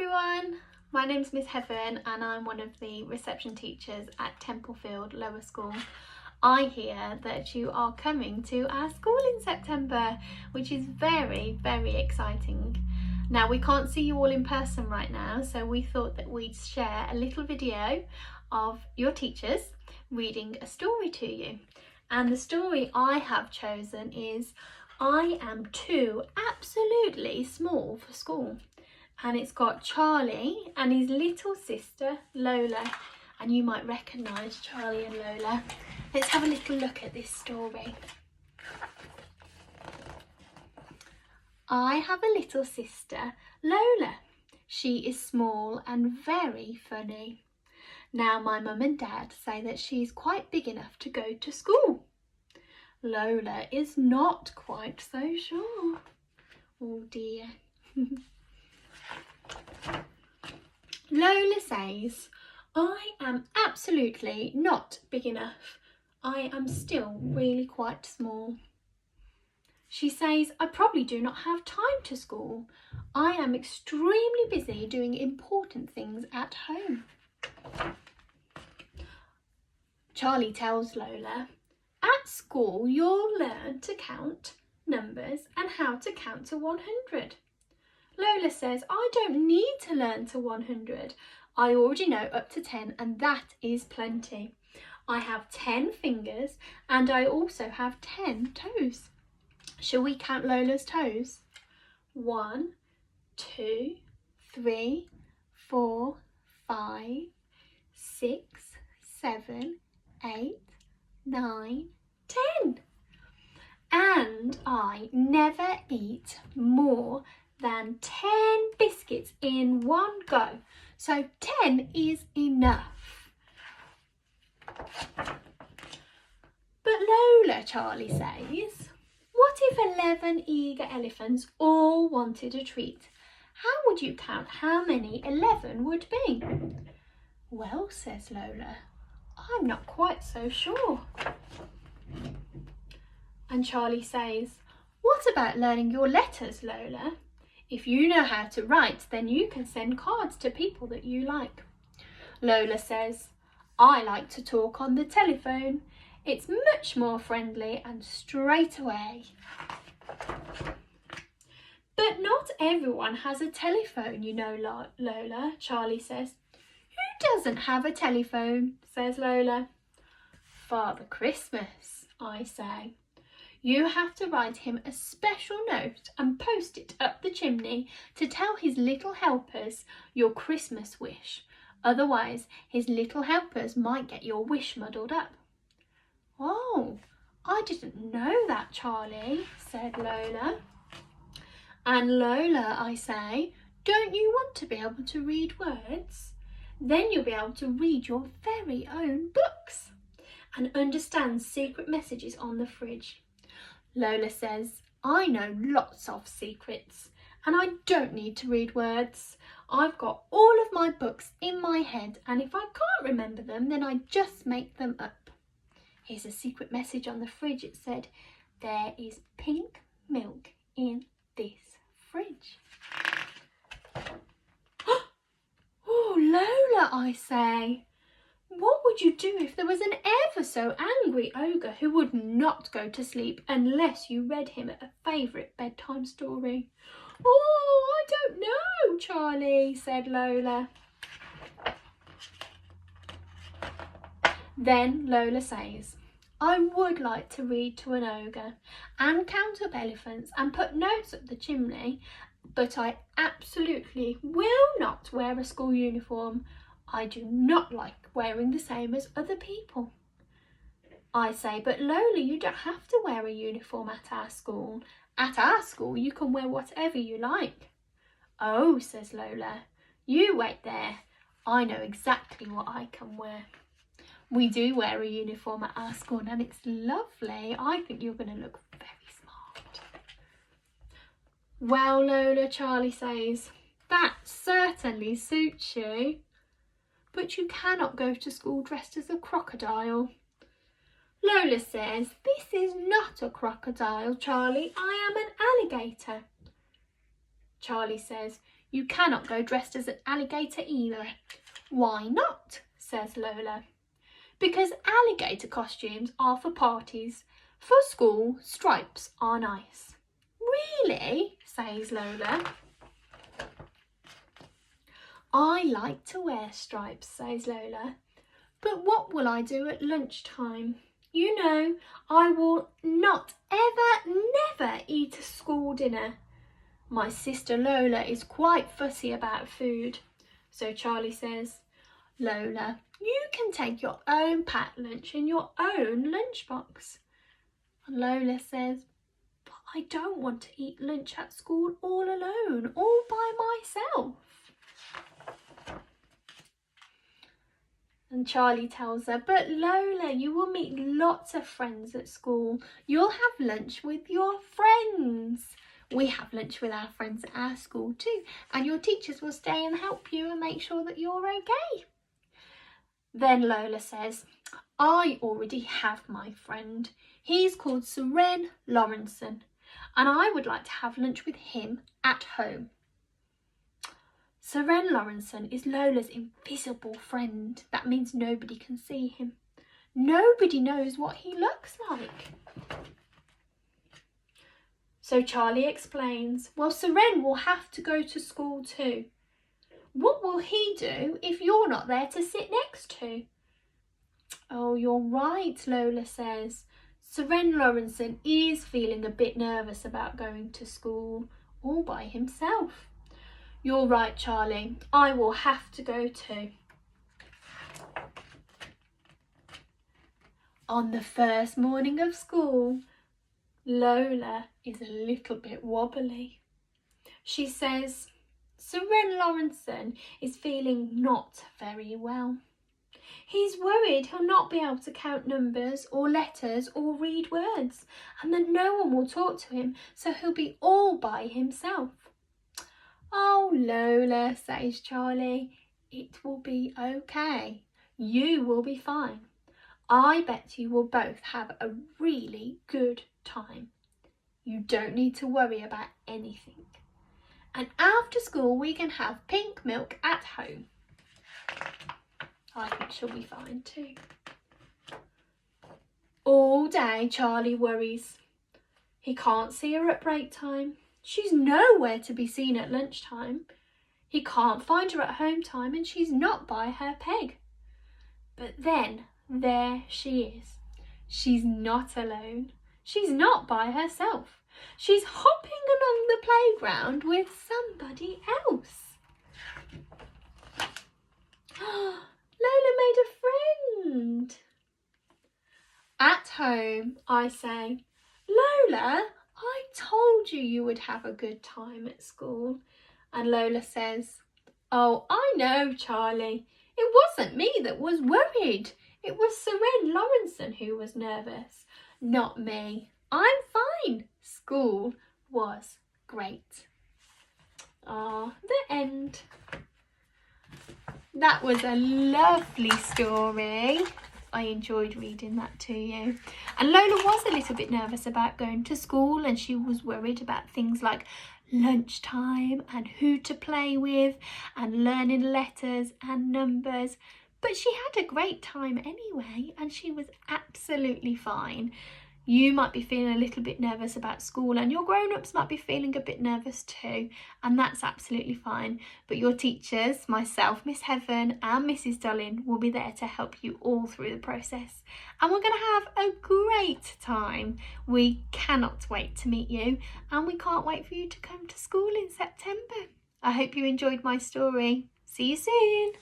everyone, my name's Miss Heaven and I'm one of the reception teachers at Templefield Lower School. I hear that you are coming to our school in September, which is very, very exciting. Now we can't see you all in person right now, so we thought that we'd share a little video of your teachers reading a story to you. And the story I have chosen is I Am Too Absolutely Small for School. And it's got Charlie and his little sister Lola, and you might recognise Charlie and Lola. Let's have a little look at this story. I have a little sister, Lola. She is small and very funny. Now my mum and dad say that she's quite big enough to go to school. Lola is not quite so sure. Oh dear. Lola says, I am absolutely not big enough. I am still really quite small. She says, I probably do not have time to school. I am extremely busy doing important things at home. Charlie tells Lola, at school you'll learn to count numbers and how to count to 100. Lola says, I don't need to learn to 100. I already know up to 10 and that is plenty. I have 10 fingers and I also have 10 toes. Shall we count Lola's toes? 1, 2, 3, 4, 5, 6, 7, 8, 9, 10. And I never eat more than 10 biscuits in one go. So 10 is enough. But Lola, Charlie says, what if 11 eager elephants all wanted a treat? How would you count how many 11 would be? Well, says Lola, I'm not quite so sure. And Charlie says, what about learning your letters, Lola? If you know how to write, then you can send cards to people that you like. Lola says, I like to talk on the telephone. It's much more friendly and straight away. But not everyone has a telephone, you know, Lola, Charlie says. Who doesn't have a telephone, says Lola. Father Christmas, I say. You have to write him a special note and post it up the chimney to tell his little helpers your Christmas wish. Otherwise, his little helpers might get your wish muddled up. Oh, I didn't know that, Charlie, said Lola. And Lola, I say, don't you want to be able to read words? Then you'll be able to read your very own books and understand secret messages on the fridge. Lola says, I know lots of secrets and I don't need to read words. I've got all of my books in my head and if I can't remember them, then I just make them up. Here's a secret message on the fridge. It said, there is pink milk in this fridge. Oh, Lola, I say. What would you do if there was an ever so angry ogre who would not go to sleep unless you read him a favourite bedtime story? Oh, I don't know, Charlie, said Lola. Then Lola says, I would like to read to an ogre and count up elephants and put notes up the chimney, but I absolutely will not wear a school uniform. I do not like wearing the same as other people. I say, but Lola, you don't have to wear a uniform at our school. At our school, you can wear whatever you like. Oh, says Lola, you wait there. I know exactly what I can wear. We do wear a uniform at our school and it's lovely. I think you're going to look very smart. Well, Lola, Charlie says, that certainly suits you. But you cannot go to school dressed as a crocodile. Lola says, this is not a crocodile, Charlie. I am an alligator. Charlie says, You cannot go dressed as an alligator either. Why not? Says Lola. Because alligator costumes are for parties. For school, stripes are nice. Really? Says Lola. I like to wear stripes, says Lola. But what will I do at lunchtime? You know, I will not never eat a school dinner. My sister Lola is quite fussy about food. So Charlie says, Lola, you can take your own packed lunch in your own lunchbox. And Lola says, but I don't want to eat lunch at school all alone, all by myself. And Charlie tells her, but Lola, you will meet lots of friends at school. You'll have lunch with your friends. We have lunch with our friends at our school too. And your teachers will stay and help you and make sure that you're okay. Then Lola says, I already have my friend. He's called Seren Lawrenson. And I would like to have lunch with him at home. Seren Lawrenson is Lola's invisible friend. That means nobody can see him. Nobody knows what he looks like. So Charlie explains, well, Seren will have to go to school too. What will he do if you're not there to sit next to? Oh, you're right, Lola says. Seren Lawrenson is feeling a bit nervous about going to school all by himself. You're right, Charlie. I will have to go too. On the first morning of school, Lola is a little bit wobbly. She says, Seren Lawrenson is feeling not very well. He's worried he'll not be able to count numbers or letters or read words, and that no one will talk to him, so he'll be all by himself. Oh, Lola, says Charlie, it will be okay. You will be fine. I bet you will both have a really good time. You don't need to worry about anything. And after school, we can have pink milk at home. I think she'll be fine too. All day, Charlie worries. He can't see her at break time. She's nowhere to be seen at lunchtime. He can't find her at home time and she's not by her peg. But then there she is. She's not alone. She's not by herself. She's hopping along the playground with somebody else. Lola made a friend. At home, I say, Lola, I told you would have a good time at school. And Lola says, oh, I know, Charlie. It wasn't me that was worried. It was Seren Lawrenson who was nervous, not me. I'm fine. School was great. Ah, the end. That was a lovely story. I enjoyed reading that to you. And Lola was a little bit nervous about going to school, and she was worried about things like lunchtime and who to play with and learning letters and numbers. But she had a great time anyway, and she was absolutely fine. You might be feeling a little bit nervous about school, and your grown-ups might be feeling a bit nervous too, and that's absolutely fine. But your teachers, myself, Miss Heaven and Mrs. Dullin, will be there to help you all through the process. And we're going to have a great time. We cannot wait to meet you, and we can't wait for you to come to school in September. I hope you enjoyed my story. See you soon.